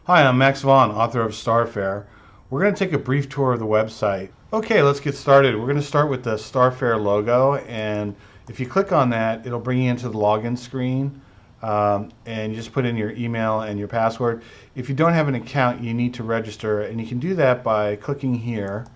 Hi, I'm Max Vaughn, author of Faer. We're going to take a brief tour of the website. Okay, let's get started. We're going to start with the Faer logo, and if you click on that, it'll bring you into the login screen, and you just put in your email and your password. If you don't have an account, you need to register, and you can do that by clicking here,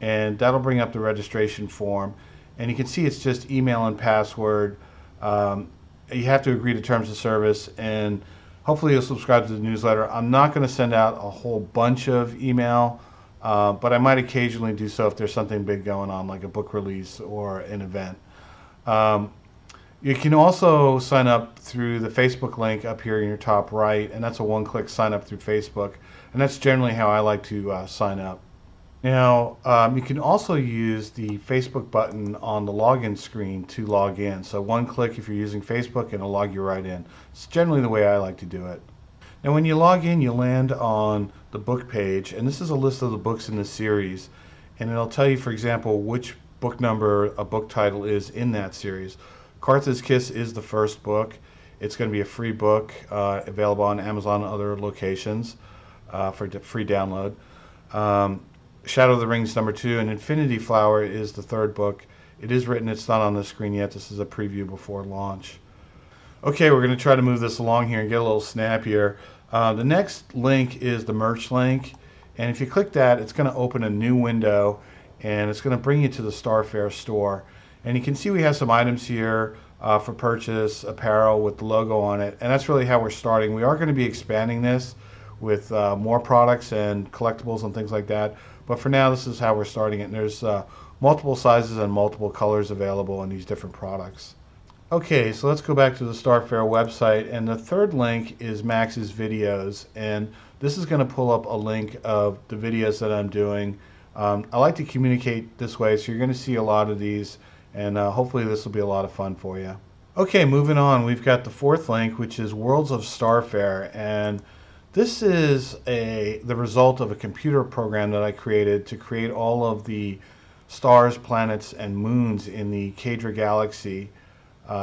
and that'll bring up the registration form. And you can see it's just email and password. Um, you have to agree to terms of service, and hopefully you'll subscribe to the newsletter. I'm not going to send out a whole bunch of email, but I might occasionally do so if there's something big going on, like a book release or an event. Um, you can also sign up through the Facebook link up here in your top right, and that's a one-click sign up through Facebook, and that's generally how I like to sign up. Now, you can also use the Facebook button on the login screen to log in. So one click if you're using Facebook and it'll log you right in. It's generally the way I like to do it. Now, when you log in, you land on the book page, and this is a list of the books in the series. And it'll tell you, for example, which book number a book title is in that series. Carthage Kiss is the first book. It's going to be a free book available on Amazon and other locations for free download. Shadow of the Rings #2 and Infinity Flower is the third book. It is written, it's not on the screen yet. This is a preview before launch. Okay, we're going to try to move this along here and get a little snappier. The next link is the merch link, and if you click that, it's going to open a new window, and it's going to bring you to the Faer store. And you can see we have some items here for purchase, apparel with the logo on it, and that's really how we're starting. We are going to be expanding this with more products and collectibles and things like that. But for now, this is how we're starting it. And there's multiple sizes and multiple colors available in these different products. Okay, so let's go back to the Faer website. And the third link is Max's videos. And this is going to pull up a link of the videos that I'm doing. I like to communicate this way, so you're going to see a lot of these. And hopefully this will be a lot of fun for you. Okay, moving on, we've got the fourth link, which is Worlds of Faer. And this is the result of a computer program that I created to create all of the stars, planets, and moons in the Cadra galaxy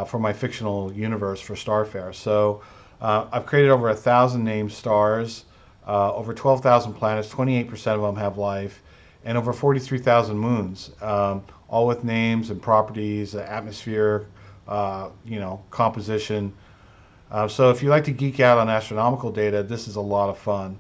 for my fictional universe for Faer. So I've created over 1,000 named stars, over 12,000 planets, 28% of them have life, and over 43,000 moons, all with names and properties, atmosphere, composition. So if you like to geek out on astronomical data, this is a lot of fun.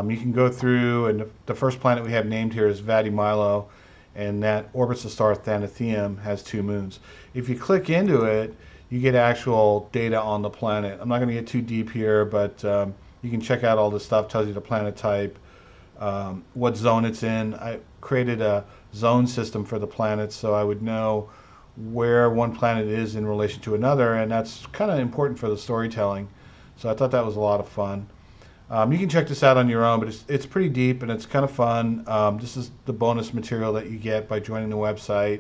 You can go through, and the first planet we have named here is Vati Milo, and that orbits the star Thanatheum, has 2 moons. If you click into it, you get actual data on the planet. I'm not going to get too deep here, but you can check out all this stuff. Tells you the planet type, what zone it's in. I created a zone system for the planets so I would know where one planet is in relation to another, and that's kind of important for the storytelling. So I thought that was a lot of fun. You can check this out on your own, but it's pretty deep and it's kind of fun. This is the bonus material that you get by joining the website.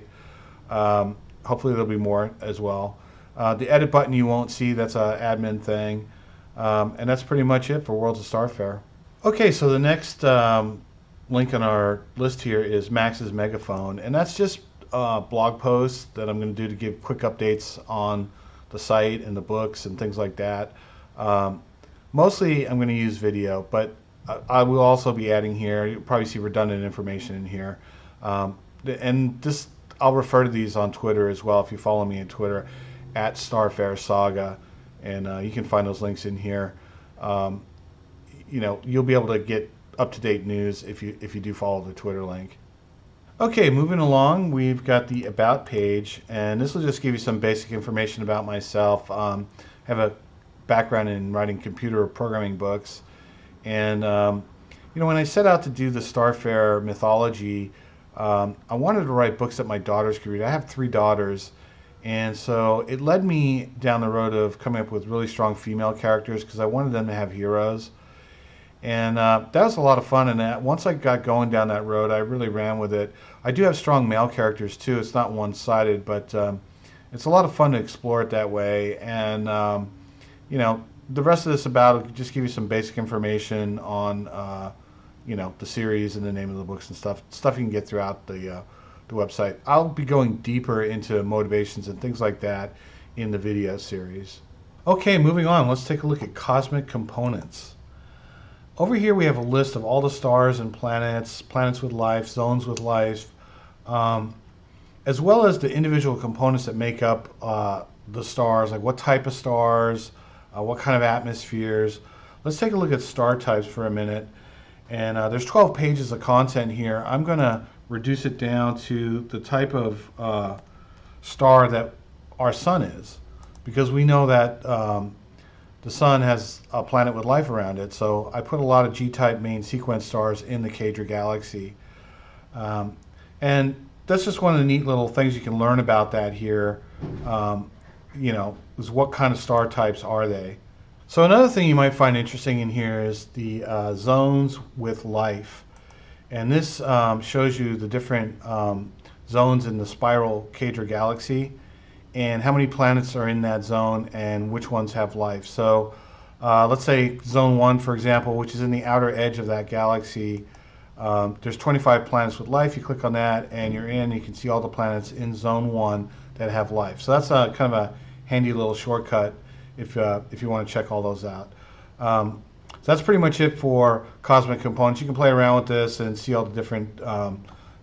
Hopefully there'll be more as well. The edit button you won't see, that's an admin thing. And that's pretty much it for Worlds of Faer. Okay, so the next link on our list here is Max's Megaphone, and that's just blog posts that I'm going to do to give quick updates on the site and the books and things like that. Mostly I'm going to use video, but I will also be adding here, you'll probably see redundant information in here. And this, I'll refer to these on Twitter as well if you follow me on Twitter at Faer Saga, and you can find those links in here. You'll be able to get up-to-date news if you do follow the Twitter link. Okay, moving along, we've got the About page, and this will just give you some basic information about myself. I have a background in writing computer programming books, and when I set out to do the Faer mythology, I wanted to write books that my daughters could read. I have 3 daughters, and so it led me down the road of coming up with really strong female characters because I wanted them to have heroes. And that was a lot of fun, and once I got going down that road, I really ran with it. I do have strong male characters too. It's not one-sided, but it's a lot of fun to explore it that way. And the rest of this about it just give you some basic information on the series and the name of the books and stuff you can get throughout the website. I'll be going deeper into motivations and things like that in the video series. Okay, moving on. Let's take a look at cosmic components. Over here we have a list of all the stars and planets, planets with life, zones with life, as well as the individual components that make up the stars, like what type of stars, what kind of atmospheres. Let's take a look at star types for a minute. And there's 12 pages of content here. I'm going to reduce it down to the type of star that our sun is, because we know that the sun has a planet with life around it. So I put a lot of G-type main sequence stars in the Cadra galaxy. And that's just one of the neat little things you can learn about that here. Is what kind of star types are they? So another thing you might find interesting in here is the zones with life. And this shows you the different zones in the spiral Cadra galaxy and how many planets are in that zone and which ones have life. So let's say zone 1, for example, which is in the outer edge of that galaxy. There's 25 planets with life. You click on that and you're in. You can see all the planets in zone 1 that have life. So that's kind of a handy little shortcut if you want to check all those out. So that's pretty much it for cosmic components. You can play around with this and see all the different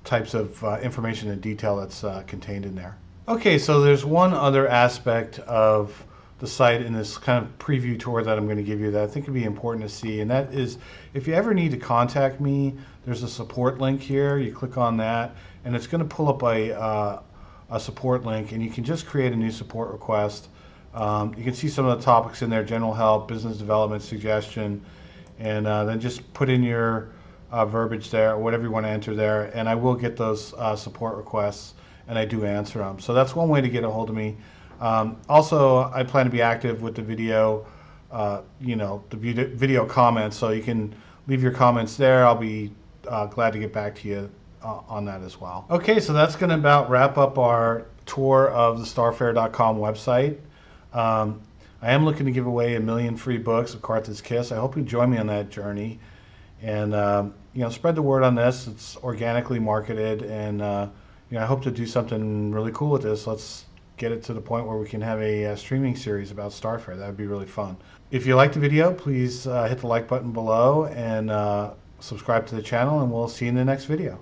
types of information and detail that's contained in there. Okay, so there's one other aspect of the site in this kind of preview tour that I'm going to give you that I think would be important to see, and that is if you ever need to contact me, there's a support link here. You click on that and it's going to pull up a support link, and you can just create a new support request. You can see some of the topics in there: general help, business development, suggestion, and then just put in your verbiage there, or whatever you want to enter there, and I will get those support requests, and I do answer them. So that's one way to get a hold of me. Also, I plan to be active with the video, the video comments, so you can leave your comments there. I'll be glad to get back to you on that as well. Okay, so that's going to about wrap up our tour of the starfaer.com website. I am looking to give away 1 million free books of Carthage Kiss. I hope you join me on that journey, and spread the word on this. It's organically marketed, and I hope to do something really cool with this. Let's get it to the point where we can have a streaming series about Starfaer. That would be really fun. If you liked the video, please hit the like button below and subscribe to the channel, and we'll see you in the next video.